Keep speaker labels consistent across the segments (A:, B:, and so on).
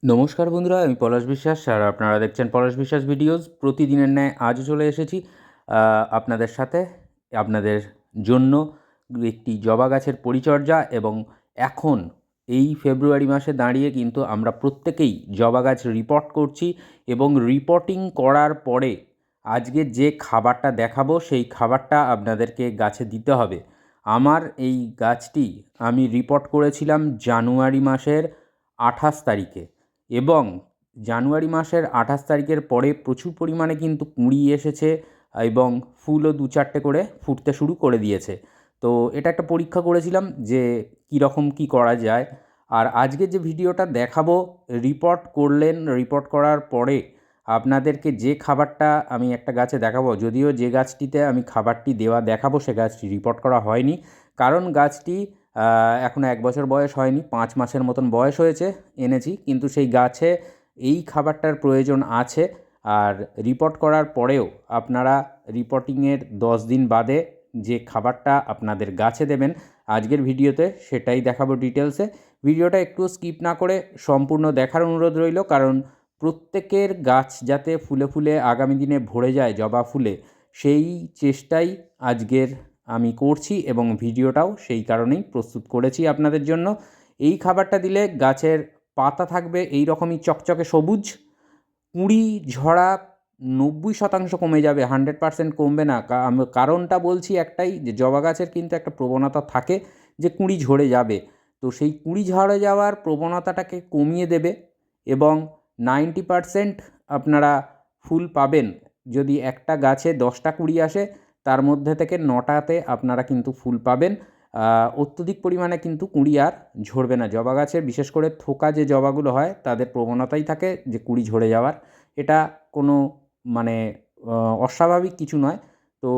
A: নমস্কার বন্ধুরা, আমি পলাশ বিশ্বাস আর আপনারা দেখছেন পলাশ বিশ্বাস ভিডিওস। প্রতিদিনের ন্যায় আজও চলে এসেছি আপনাদের সাথে আপনাদের জন্য একটি জবা গাছের পরিচর্যা। এবং এখন এই ফেব্রুয়ারি মাসে দাঁড়িয়ে কিন্তু আমরা প্রত্যেকেই জবা গাছ রিপোর্ট করছি, এবং রিপোর্টিং করার পরে আজকে যে খাবারটা দেখাবো সেই খাবারটা আপনাদেরকে গাছে দিতে হবে। আমার এই গাছটি আমি রিপোর্ট করেছিলাম জানুয়ারি মাসের 28 তারিখে, এবং জানুয়ারি মাসের 28 তারিখের পরে প্রচুর পরিমাণে কিন্তু কুঁড়ি এসেছে এবং ফুলও 2-4টে করে ফুটতে শুরু করে দিয়েছে। তো এটা একটা পরীক্ষা করেছিলাম যে কীরকম কী করা যায়। আর আজকে যে ভিডিওটা দেখাবো, রিপোর্ট করার পরে আপনাদেরকে যে খাবারটা আমি একটা গাছে দেখাবো, যদিও যে গাছটিতে আমি খাবারটি দেওয়া দেখাবো সে গাছটি রিপোর্ট করা হয়নি, কারণ গাছটি এখনও 1 বছর বয়স হয়নি, 5 মাসের মতন বয়স হয়েছে এনেছি, কিন্তু সেই গাছে এই খাবারটার প্রয়োজন আছে। আর রিপোর্ট করার পরেও আপনারা রিপোর্টিংয়ের 10 দিন বাদে যে খাবারটা আপনাদের গাছে দেবেন আজকের ভিডিওতে সেটাই দেখাবো ডিটেলসে। ভিডিওটা একটু স্কিপ না করে সম্পূর্ণ দেখার অনুরোধ রইল, কারণ প্রত্যেকের গাছ যাতে ফুলে ফুলে আগামী দিনে ভরে যায় জবা ফুলে, সেই চেষ্টাই আজকের আমি করছি এবং ভিডিওটাও সেই কারণেই প্রস্তুত করেছি আপনাদের জন্য। এই খাবারটা দিলে গাছের পাতা থাকবে এই রকমই চকচকে সবুজ, কুঁড়ি ঝরা 90% কমে যাবে, 100% কমবে না। কারণটা বলছি একটাই, যে জবা গাছের কিন্তু একটা প্রবণতা থাকে যে কুঁড়ি ঝরে যাবে। তো সেই কুঁড়ি ঝরে যাওয়ার প্রবণতাটাকে কমিয়ে দেবে, এবং 90% আপনারা ফুল পাবেন। যদি একটা গাছে 10টা কুঁড়ি আসে, তার মধ্যে থেকে 9টাতে আপনারা কিন্তু ফুল পাবেন। অত্যধিক পরিমাণে কিন্তু কুঁড়ি আর ঝরবে না। জবা গাছের বিশেষ করে থোকা যে জবাগুলো হয় তাদের প্রবণতাই থাকে যে কুঁড়ি ঝরে যাওয়ার। এটা কোনো মানে অস্বাভাবিক কিছু নয়। তো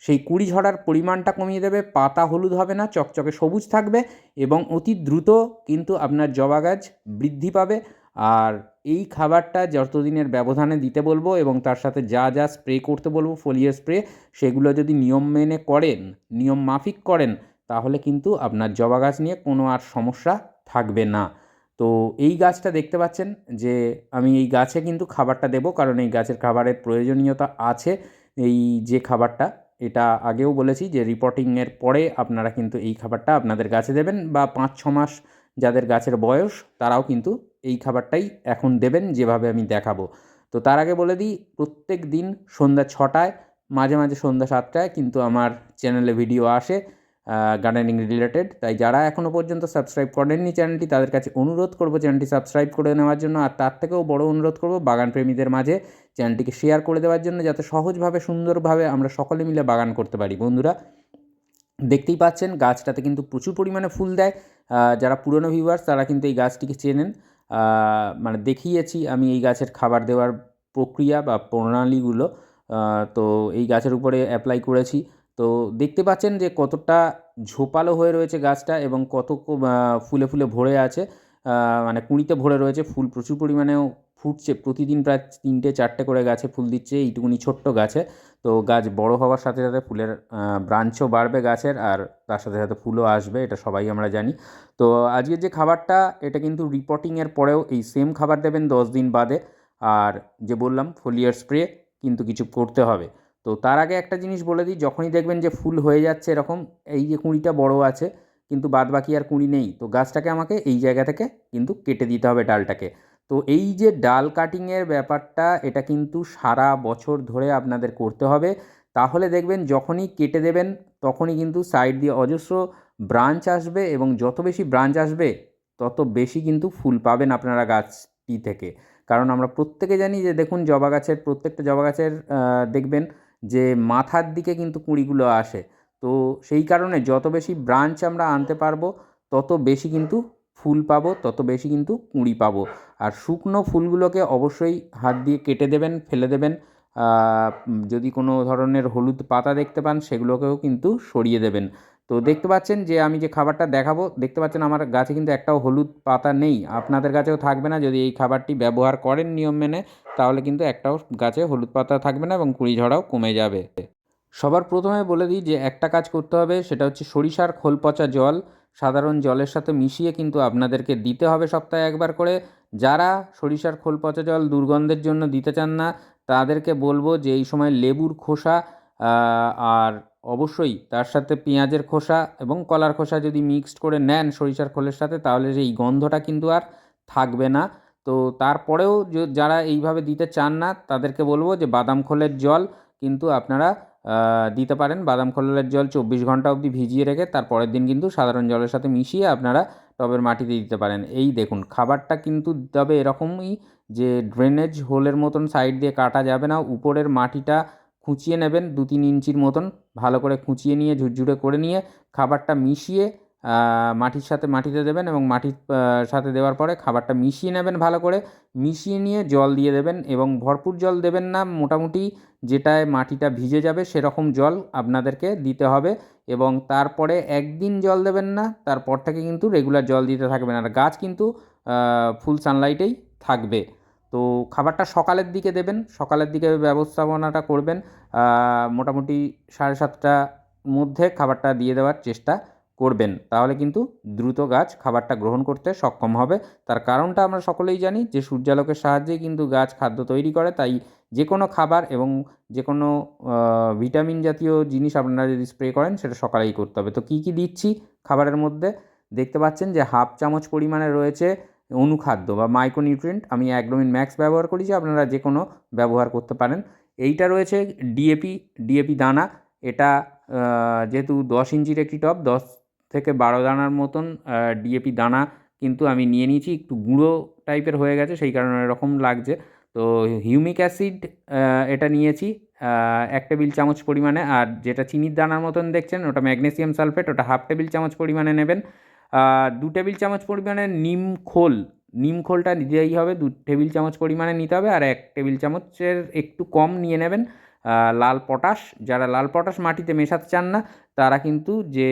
A: সেই কুঁড়ি ঝরার পরিমাণটা কমিয়ে দেবে, পাতা হলুদ হবে না, চকচকে সবুজ থাকবে, এবং অতি দ্রুত কিন্তু আপনার জবা গাছ বৃদ্ধি পাবে। আর এই খাবারটা যতদিনের ব্যবধানে দিতে বলবো এবং তার সাথে যা যা স্প্রে করতে বলবো ফোলিয়ার স্প্রে, সেগুলো যদি নিয়ম মেনে করেন, নিয়ম মাফিক করেন, তাহলে কিন্তু আপনার জবা গাছ নিয়ে কোনো আর সমস্যা থাকবে না। তো এই গাছটা দেখতে পাচ্ছেন যে আমি এই গাছে কিন্তু খাবারটা দেবো, কারণ এই গাছের খাবারের প্রয়োজনীয়তা আছে। এই যে খাবারটা, এটা আগেও বলেছি যে রিপোর্টিংয়ের পরে আপনারা কিন্তু এই খাবারটা আপনাদের গাছে দেবেন, বা 5-6 মাস যাদের গাছের বয়স তারাও কিন্তু এই খাবারটাই এখন দেবেন যেভাবে আমি দেখাবো। তো তার আগে বলে দিই, প্রত্যেক দিন সন্ধ্যা 6টায়, মাঝে মাঝে সন্ধ্যা 7টায় কিন্তু আমার চ্যানেলে ভিডিও আসে গার্ডেনিং রিলেটেড। তাই যারা এখনও পর্যন্ত সাবস্ক্রাইব করেননি চ্যানেলটি, তাদের কাছে অনুরোধ করবো চ্যানেলটি সাবস্ক্রাইব করে নেওয়ার জন্য। আর তার থেকেও বড় অনুরোধ করবো বাগান প্রেমীদের মাঝে চ্যানেলটিকে শেয়ার করে দেওয়ার জন্য, যাতে সহজভাবে সুন্দরভাবে আমরা সকলে মিলে বাগান করতে পারি। বন্ধুরা, দেখতেই পাচ্ছেন গাছটাতে কিন্তু প্রচুর পরিমাণে ফুল দেয়। যারা পুরনো ভিউয়ার্স তারা কিন্তু এই গাছটিকে চেনেন। মানে দেখিয়েছি আমি এই গাছের খাবার দেওয়ার প্রক্রিয়া বা প্রণালীগুলো। তো এই গাছের উপরে অ্যাপ্লাই করেছি। তো দেখতে পাচ্ছেন যে কতটা ঝোপালো হয়ে রয়েছে গাছটা, এবং কত ফুলে ফুলে ভরে আছে, মানে কুঁড়িতে ভরে রয়েছে। ফুল প্রচুর পরিমাণেও ফুটছে, প্রতিদিন প্রায় 3-4টে করে গাছে ফুল দিচ্ছে এইটুকুনি ছোট্ট গাছে। তো গাছ বড় হওয়ার সাথে সাথে ফুলের ব্রাঞ্চও বাড়বে গাছের, আর তার সাথে সাথে ফুলও আসবে, এটা সবাই আমরা জানি। তো আজকের যে খাবারটা, এটা কিন্তু রিপোর্টিংয়ের পরেও এই সেম খাবার দেবেন 10 দিন বাদে। আর যে বললাম ফোলিয়ার স্প্রে কিন্তু কিছু করতে হবে। তো তার আগে একটা জিনিস বলে দিই, যখনই দেখবেন যে ফুল হয়ে যাচ্ছে এরকম, এই যে কুঁড়িটা বড় আছে কিন্তু বাদ বাকি আর কুঁড়ি নেই, তো গাছটাকে আমাকে এই জায়গা থেকে কিন্তু কেটে দিতে হবে ডালটাকে। তো এই যে ডাল কাটিংয়ের ব্যাপারটা, এটা কিন্তু সারা বছর ধরে আপনাদের করতে হবে। তাহলে দেখবেন যখনই কেটে দেবেন তখনই কিন্তু সাইড দিয়ে অজস্র ব্রাঞ্চ আসবে, এবং যত বেশি ব্রাঞ্চ আসবে তত বেশি কিন্তু ফুল পাবেন আপনারা গাছটি থেকে। কারণ আমরা প্রত্যেকে জানি যে দেখুন জবা গাছের, প্রত্যেকটা জবা গাছের দেখবেন যে মাথার দিকে কিন্তু কুঁড়িগুলো আসে। তো সেই কারণে যত বেশি ব্রাঞ্চ আমরা আনতে পারবো তত বেশি কিন্তু ফুল পাবো, তত বেশি কিন্তু কুঁড়ি পাবো। আর শুকনো ফুলগুলোকে অবশ্যই হাত দিয়ে কেটে দেবেন, ফেলে দেবেন। যদি কোনো ধরনের হলুদ পাতা দেখতে পান সেগুলোকেও কিন্তু সরিয়ে দেবেন। তো দেখতে পাচ্ছেন যে আমি যে খাবারটা দেখাবো, দেখতে পাচ্ছেন আমার গাছে কিন্তু একটাও হলুদ পাতা নেই, আপনাদের গাছেও থাকবে না। যদি এই খাবারটি ব্যবহার করেন নিয়ম মেনে, তাহলে কিন্তু একটাও গাছে হলুদ পাতা থাকবে না এবং কুঁড়ি ঝরাও কমে যাবে। সবার প্রথমে বলে দিই যে একটা কাজ করতে হবে, সেটা হচ্ছে সরিষার খোল পচা জল সাধারণ জলের সাথে মিশিয়ে কিন্তু আপনাদেরকে দিতে হবে সপ্তাহে একবার করে। যারা সরিষার খোল পচা জল দুর্গন্ধের জন্য দিতে চান না, তাদেরকে বলবো যে এই সময় লেবুর খোসা আর অবশ্যই তার সাথে পেঁয়াজের খোসা এবং কলার খোসা যদি মিক্সড করে নেন সরিষার খোলের সাথে, তাহলে সেই গন্ধটা কিন্তু আর থাকবে না। তো তারপরেও যারা এইভাবে দিতে চান না, তাদেরকে বলবো যে বাদাম খোলের জল কিন্তু আপনারা দিতে পারেন। বাদাম খোলের জল 24 ঘন্টা অবধি ভিজিয়ে রেখে তার পরের দিন কিন্তু সাধারণ জলের সাথে মিশিয়ে আপনারা টবের মাটিতে দিতে পারেন। এই দেখুন, খাবারটা কিন্তু দিতে হবে এরকমই যে ড্রেনেজ হোলের মতন সাইড দিয়ে কাটা যাবে না। উপরের মাটিটা খুঁচিয়ে নেবেন 2-3 ইঞ্চির মতন, ভালো করে খুঁচিয়ে নিয়ে ঝুরঝুরে করে নিয়ে খাবারটা মিশিয়ে মাটির সাথে মাটিতে দেবেন এবং মাটির সাথে দেওয়ার পরে খাবারটা মিশিয়ে নেবেন ভালো করে। মিশিয়ে নিয়ে জল দিয়ে দেবেন এবং ভরপুর জল দেবেন না, মোটামুটি যেটায় মাটিটা ভিজে যাবে সেরকম জল আপনাদেরকে দিতে হবে। এবং তারপরে একদিন জল দেবেন না, তারপর থেকে কিন্তু রেগুলার জল দিতে থাকবেন। আর গাছ কিন্তু ফুল সানলাইটেই থাকবে। তো খাবারটা সকালের দিকে দেবেন, সকালের দিকে ব্যবস্থাপনাটা করবেন। মোটামুটি 7:30টার মধ্যে খাবারটা দিয়ে দেওয়ার চেষ্টা করবেন, তাহলে কিন্তু দ্রুত গাছ খাবারটা গ্রহণ করতে সক্ষম হবে। তার কারণটা আমরা সকলেই জানি যে সূর্যালোকের সাহায্যেই কিন্তু গাছ খাদ্য তৈরি করে। তাই যে কোনো খাবার এবং যে কোনো ভিটামিন জাতীয় জিনিস আপনারা যদি স্প্রে করেন সেটা সকালেই করতে হবে। তো কী কী দিচ্ছি খাবারের মধ্যে দেখতে পাচ্ছেন যে 1/2 চামচ পরিমাণে রয়েছে অনুখাদ্য বা মাইক্রোনিউট্রিয়েন্ট। আমি অ্যাগ্রোমিন ম্যাক্স ব্যবহার করি, যে আপনারা যে কোনো ব্যবহার করতে পারেন। এইটা রয়েছে ডিএপি দানা। এটা যেহেতু 10 ইঞ্চির একটি টব, 10 থেকে 12 দানার মতন ডিএপি দানা কিন্তু আমি নিয়ে নিয়েছি। একটু গুঁড়ো টাইপের হয়ে গেছে, সেই কারণে এরকম লাগছে। তো হিউমিক অ্যাসিড এটা নিয়েছি 1 টেবিল চামচ পরিমাণে। আর যেটা চিনির দানার মতন দেখছেন ওটা ম্যাগনেসিয়াম সালফেট, ওটা 1/2 টেবিল চামচ পরিমাণে নেবেন। 2 টেবিল চামচ পরিমাণে নিম খোলটা দিতেই হবে, 2 টেবিল চামচ পরিমাণে নিতে হবে। আর 1 টেবিল চামচের একটু কম নিয়ে নেবেন লাল পটাশ। যারা লাল পটাশ মাটিতে মেশাতে চান না, তারা কিন্তু যে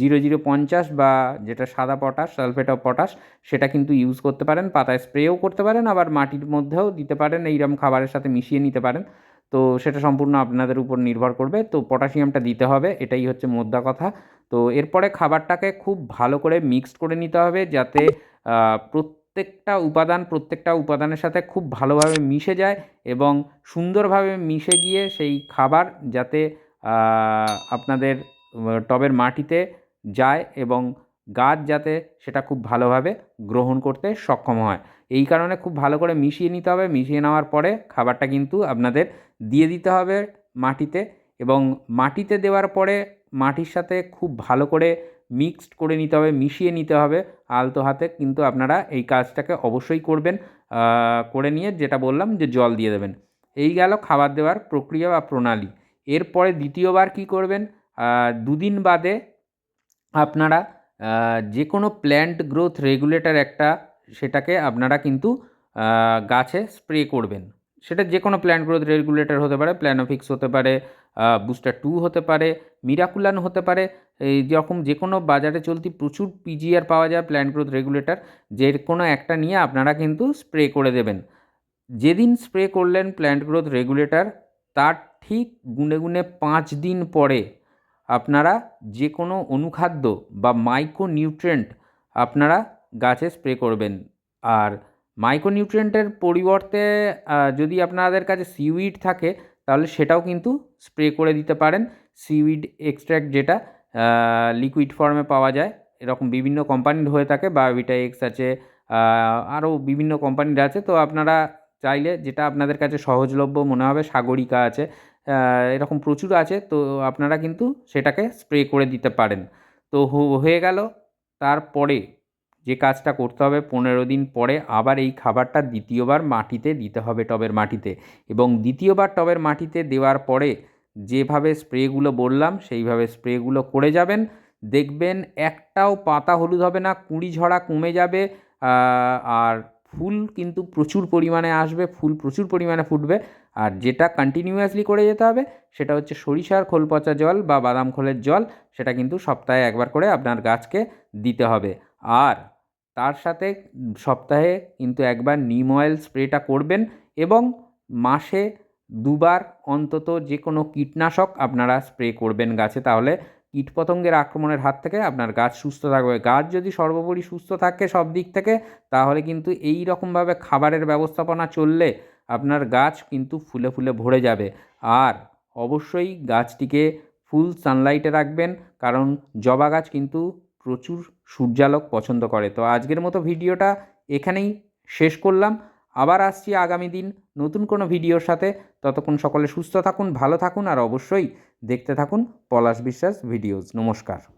A: 0050 বা যেটা সাদা পটাশ, সালফেট অফ পটাশ, সেটা কিন্তু ইউজ করতে পারেন। পাতায় স্প্রেও করতে পারেন, আবার মাটির মধ্যেও দিতে পারেন, এইরকম খাবারের সাথে মিশিয়ে নিতে পারেন। তো সেটা সম্পূর্ণ আপনাদের উপর নির্ভর করবে। তো পটাশিয়ামটা দিতে হবে, এটাই হচ্ছে মোদ্দা কথা। তো এরপরে খাবারটাকে খুব ভালো করে মিক্সড করে নিতে হবে, যাতে প্রত্যেকটা উপাদানের সাথে খুব ভালোভাবে মিশে যায় এবং সুন্দরভাবে মিশে গিয়ে সেই খাবার যাতে আপনাদের টবের মাটিতে যায় এবং গাছ যাতে সেটা খুব ভালোভাবে গ্রহণ করতে সক্ষম হয়। এই কারণে খুব ভালো করে মিশিয়ে নিতে হবে। মিশিয়ে নেওয়ার পরে খাবারটা কিন্তু আপনাদের দিয়ে দিতে হবে মাটিতে। এবং মাটিতে দেওয়ার পরে মাটির সাথে খুব ভালো করে মিক্সড করে নিতে হবে, মিশিয়ে নিতে হবে আলতো হাতে। কিন্তু আপনারা এই কাজটাকে অবশ্যই করবেন। করে নিয়ে যেটা বললাম যে জল দিয়ে দেবেন। এই গেল খাবার দেওয়ার প্রক্রিয়া বা প্রণালী। এরপরে দ্বিতীয়বার কী করবেন, 2 দিন বাদে আপনারা যে কোনো প্ল্যান্ট গ্রোথ রেগুলেটর একটা, সেটাকে আপনারা কিন্তু গাছে স্প্রে করবেন। সেটা যে কোনো প্ল্যান্ট গ্রোথ রেগুলেটর হতে পারে, প্ল্যানোফিক্স হতে পারে, বুস্টার 2 হতে পারে, মিরাকুলান হতে পারে। এই যেরকম যে কোনো বাজারে চলতি প্রচুর পিজিআর পাওয়া যায় প্ল্যান্ট গ্রোথ রেগুলেটর, যে কোনো একটা নিয়ে আপনারা কিন্তু স্প্রে করে দেবেন। যেদিন স্প্রে করলেন প্ল্যান্ট গ্রোথ রেগুলেটর, তার ঠিক গুনে গুনে 5 দিন পরে আপনারা যে কোনো অনুখাদ্য বা মাইক্রোনিউট্রিয়েন্ট আপনারা গাছে স্প্রে করবেন। আর মাইক্রোনিউট্রিয়েন্টের পরিবর্তে যদি আপনাদের কাছে সিউইড থাকে, তাহলে সেটাও কিন্তু স্প্রে করে দিতে পারেন। সিউইড এক্সট্র্যাক্ট যেটা লিকুইড ফর্মে পাওয়া যায়, এরকম বিভিন্ন কোম্পানির হয়ে থাকে, বায়োভিটা এক্স আছে, আরও বিভিন্ন কোম্পানির আছে। তো আপনারা চাইলে যেটা আপনাদের কাছে সহজলভ্য মনে হবে, সাগরিকা আছে, এরকম প্রচুর আছে। তো আপনারা কিন্তু সেটাকে স্প্রে করে দিতে পারেন। তো হয়ে গেল। তারপরে যে কাজটা করতে হবে, 15 দিন পরে আবার এই খাবারটা দ্বিতীয়বার মাটিতে দিতে হবে, টবের মাটিতে। এবং দ্বিতীয়বার টবের মাটিতে দেওয়ার পরে যেভাবে স্প্রেগুলো বললাম সেইভাবে স্প্রেগুলো করে যাবেন। দেখবেন একটাও পাতা হলুদ হবে না, কুঁড়ি ঝরা কমে যাবে। আর ফুল কিন্তু প্রচুর পরিমাণে আসবে, ফুল প্রচুর পরিমাণে ফুটবে। আর যেটা কন্টিনিউয়াসলি করে যেতে হবে সেটা হচ্ছে সরিষার খোল পচা জল বা বাদাম খোলের জল, সেটা কিন্তু সপ্তাহে একবার করে আপনার গাছকে দিতে হবে। আর তার সাথে সপ্তাহে কিন্তু একবার নিম অয়েল স্প্রেটা করবেন। এবং মাসে 2 বার অন্তত যে কোনো কীটনাশক আপনারা স্প্রে করবেন গাছে, তাহলে কীটপতঙ্গের আক্রমণের হাত থেকে আপনার গাছ সুস্থ থাকবে। গাছ যদি সর্বোপরি সুস্থ থাকে সব দিক থেকে, তাহলে কিন্তু এই রকমভাবে খাবারের ব্যবস্থাপনা চললে আপনার গাছ কিন্তু ফুলে ফুলে ভরে যাবে। আর অবশ্যই গাছটিকে ফুল সানলাইটে রাখবেন, কারণ জবা গাছ কিন্তু প্রচুর সূর্যালোক পছন্দ করে। তো আজকের মতো ভিডিওটা এখানেই শেষ করলাম। আবার আসছি আগামী দিন নতুন কোনো ভিডিওর সাথে। ততক্ষণ সকলে সুস্থ থাকুন, ভালো থাকুন, আর অবশ্যই দেখতে থাকুন পলাশ বিশ্বাস ভিডিওস। নমস্কার।